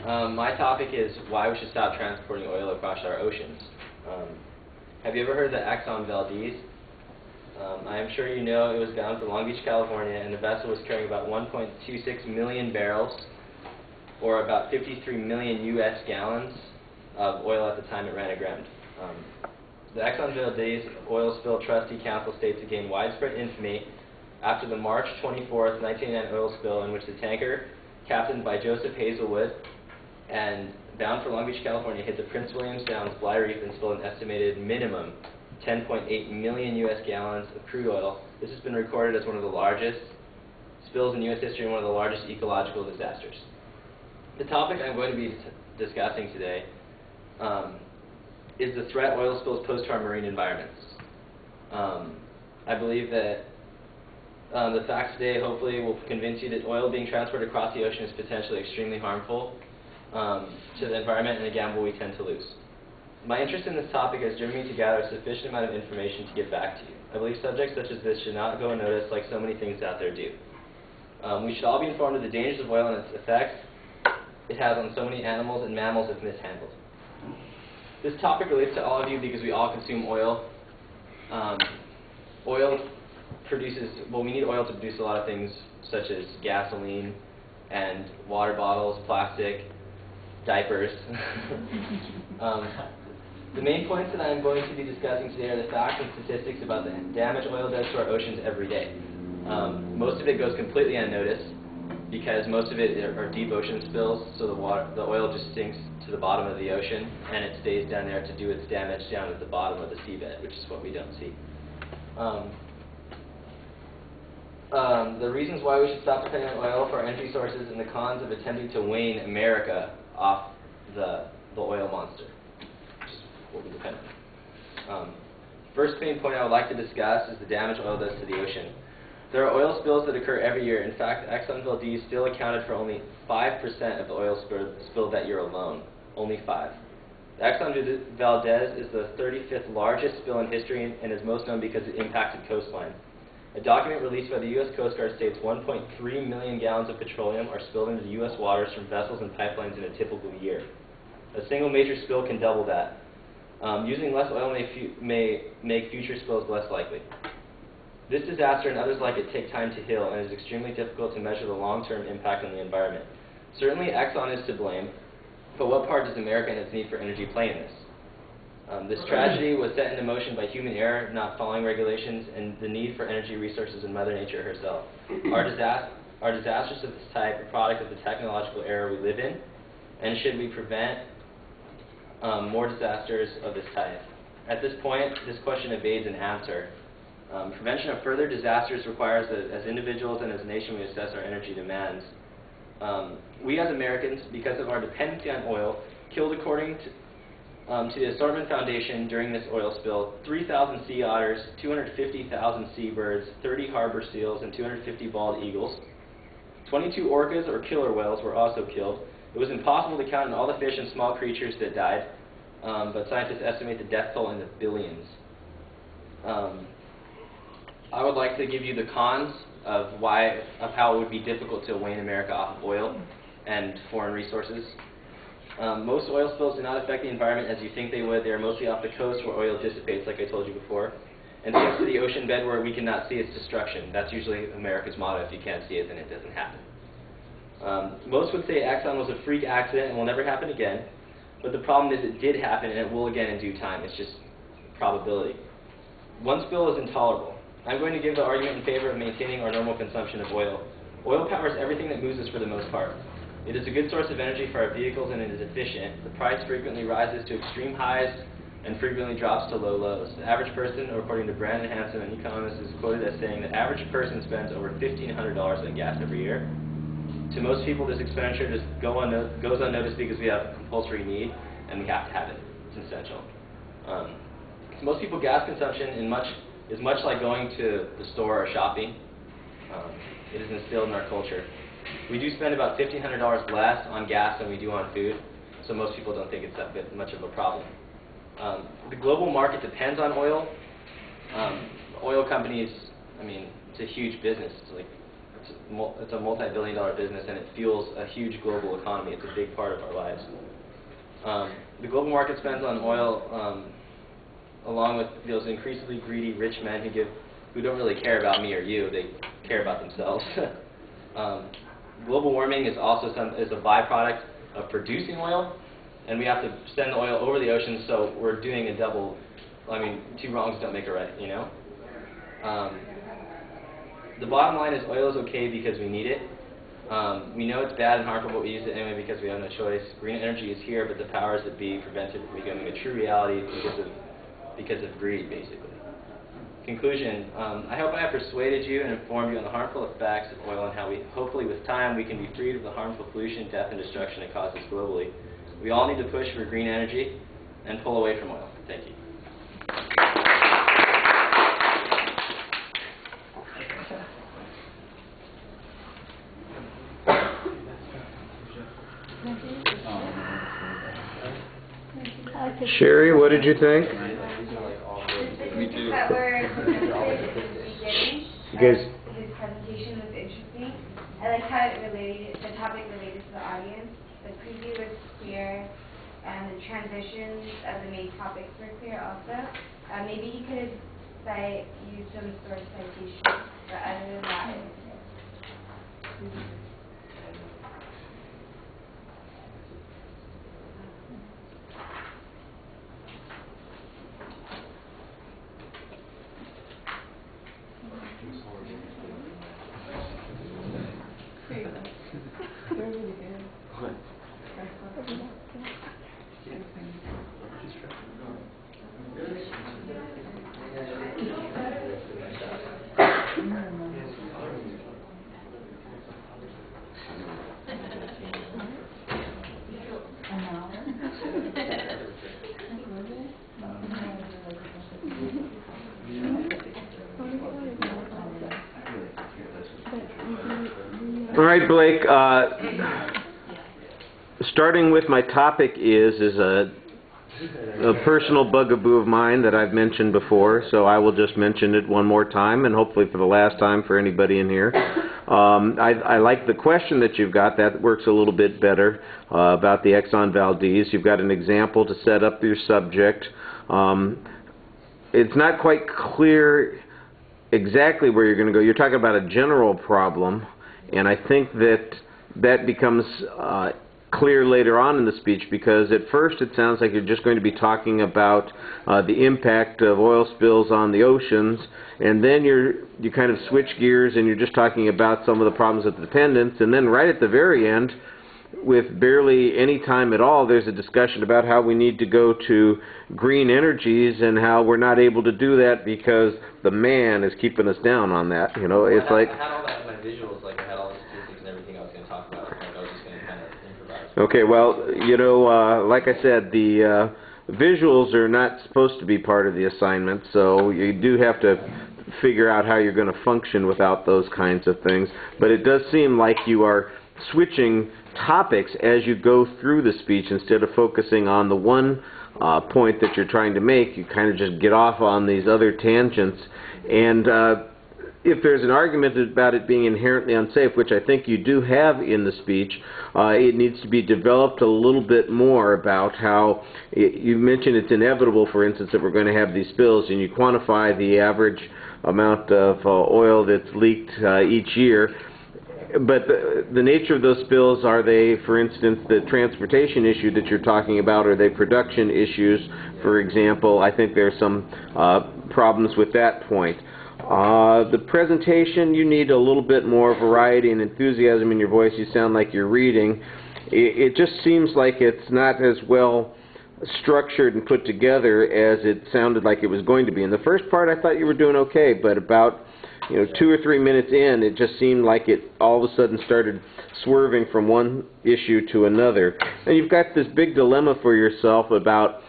My topic is why we should stop transporting oil across our oceans. Have you ever heard of the Exxon Valdez? I am sure you know it was bound for Long Beach, California, and the vessel was carrying about 1.26 million barrels, or about 53 million U.S. gallons of oil at the time it ran aground. The Exxon Valdez Oil Spill Trustee Council states it gained widespread infamy after the March 24, 1989 oil spill in which the tanker, captained by Joseph Hazelwood and bound for Long Beach, California, hit the Prince William Sound's Bligh Reef and spilled an estimated minimum 10.8 million U.S. gallons of crude oil. This has been recorded as one of the largest spills in U.S. history and one of the largest ecological disasters. The topic I'm going to be discussing today is the threat oil spills pose to our marine environments. I believe that the facts today hopefully will convince you that oil being transported across the ocean is potentially extremely harmful to the environment and a gamble we tend to lose. My interest in this topic has driven me to gather a sufficient amount of information to get back to you. I believe subjects such as this should not go unnoticed like so many things out there do. We should all be informed of the dangers of oil and its effects it has on so many animals and mammals if mishandled. This topic relates to all of you because we all consume oil. Oil produces, well, we need oil to produce a lot of things such as gasoline and water bottles, plastic, diapers. The main points that I'm going to be discussing today are the facts and statistics about the damage oil does to our oceans every day. Most of it goes completely unnoticed because most of it are deep ocean spills, so the oil just sinks to the bottom of the ocean and it stays down there to do its damage down at the bottom of the seabed, which is what we don't see. The reasons why we should stop depending on oil for our energy sources and the cons of attempting to wane America off the oil monster, which is what we depend on. First main point I would like to discuss is the damage oil does to the ocean. There are oil spills that occur every year. In fact, Exxon Valdez still accounted for only 5% of the oil spilled that year alone. Only 5. The Exxon Valdez is the 35th largest spill in history and is most known because it impacted coastlines. A document released by the U.S. Coast Guard states 1.3 million gallons of petroleum are spilled into U.S. waters from vessels and pipelines in a typical year. A single major spill can double that. Using less oil may make future spills less likely. This disaster and others like it take time to heal and is extremely difficult to measure the long-term impact on the environment. Certainly Exxon is to blame, but what part does America and its need for energy play in this? This tragedy was set into motion by human error, not following regulations, and the need for energy resources in Mother Nature herself. Our disasters of this type are a product of the technological era we live in, and should we prevent more disasters of this type? At this point, this question evades an answer. Prevention of further disasters requires that as individuals and as a nation we assess our energy demands. We as Americans, because of our dependency on oil, killed according to the Assortment Foundation during this oil spill 3,000 sea otters, 250,000 seabirds, 30 harbor seals, and 250 bald eagles. 22 orcas or killer whales were also killed. It was impossible to count in all the fish and small creatures that died, but scientists estimate the death toll in the billions. I would like to give you the cons of how it would be difficult to wane America off of oil and foreign resources. Most oil spills do not affect the environment as you think they would. They are mostly off the coast where oil dissipates, like I told you before, and sinks to the ocean bed where we cannot see its destruction. That's usually America's motto: if you can't see it, then it doesn't happen. Most would say Exxon was a freak accident and will never happen again, but the problem is it did happen and it will again in due time. It's just probability. One spill is intolerable. I'm going to give the argument in favor of maintaining our normal consumption of oil. Oil powers everything that moves us for the most part. It is a good source of energy for our vehicles and it is efficient. The price frequently rises to extreme highs and frequently drops to low lows. The average person, according to Brandon Hanson, an economist, is quoted as saying the average person spends over $1,500 on gas every year. To most people, this expenditure just goes unnoticed because we have a compulsory need and we have to have it. It's essential. To most people, gas consumption is much like going to the store or shopping. It is instilled in our culture. We do spend about $1,500 less on gas than we do on food, so most people don't think it's that much of a problem. The global market depends on oil. Oil companies, I mean, it's a huge business. It's like It's a multi-billion-dollar business, and it fuels a huge global economy. It's a big part of our lives. The global market spends on oil, along with those increasingly greedy rich men who don't really care about me or you. They care about themselves. Global warming is also is a byproduct of producing oil, and we have to send the oil over the ocean, so we're doing a double. I mean, two wrongs don't make a right, you know? The bottom line is oil is okay because we need it. We know it's bad and harmful, but we use it anyway because we have no choice. Green energy is here, but the powers that be prevent it from becoming a true reality because of greed, basically. Conclusion, I hope I have persuaded you and informed you on the harmful effects of oil and how hopefully with time, we can be freed of the harmful pollution, death, and destruction it causes globally. We all need to push for green energy and pull away from oil. Thank you. Sherry, what did you think? Me too. That were Because his presentation was interesting. I liked how the topic related to the audience. The preview was clear, and the transitions of the main topics were clear also. Maybe he could have used some source citation, but other than that, it was good. all right, Blake, starting with my topic is a personal bugaboo of mine that I've mentioned before, so I will just mention it one more time, and hopefully for the last time for anybody in here. I like the question that you've got. That works a little bit better about the Exxon Valdez. You've got an example to set up your subject. It's not quite clear exactly where you're going to go. You're talking about a general problem, and I think that becomes clear later on in the speech, because at first it sounds like you're just going to be talking about the impact of oil spills on the oceans, and then you kind of switch gears and you're just talking about some of the problems with dependence, and then right at the very end, with barely any time at all, there's a discussion about how we need to go to green energies and how we're not able to do that because the man is keeping us down on that. You know, it's like... I had all that in my visuals, like I had all the statistics and everything I was going to talk about. Like I was just going to kind of improvise. Okay, well, you know, like I said, the visuals are not supposed to be part of the assignment, so you do have to figure out how you're going to function without those kinds of things. But it does seem like you are switching topics as you go through the speech. Instead of focusing on the one point that you're trying to make, you kind of just get off on these other tangents. And if there's an argument about it being inherently unsafe, which I think you do have in the speech, it needs to be developed a little bit more about how you mentioned it's inevitable, for instance, that we're going to have these spills, and you quantify the average amount of oil that's leaked each year. But the nature of those spills, are they, for instance, the transportation issue that you're talking about? Are they production issues, for example? I think there's some problems with that point. The presentation, you need a little bit more variety and enthusiasm in your voice. You sound like you're reading. It just seems like it's not as well structured and put together as it sounded like it was going to be. In the first part, I thought you were doing okay, but about 2 or 3 minutes in, it just seemed like it all of a sudden started swerving from one issue to another. And you've got this big dilemma for yourself about,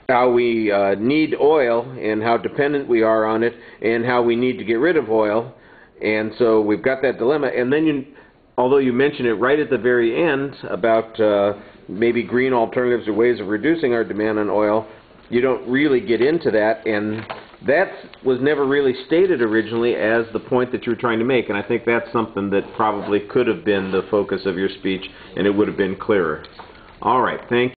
how we need oil and how dependent we are on it and how we need to get rid of oil. And so we've got that dilemma. And then although you mention it right at the very end about maybe green alternatives or ways of reducing our demand on oil, you don't really get into that, and that was never really stated originally as the point that you were trying to make, and I think that's something that probably could have been the focus of your speech, and it would have been clearer. All right, thank you.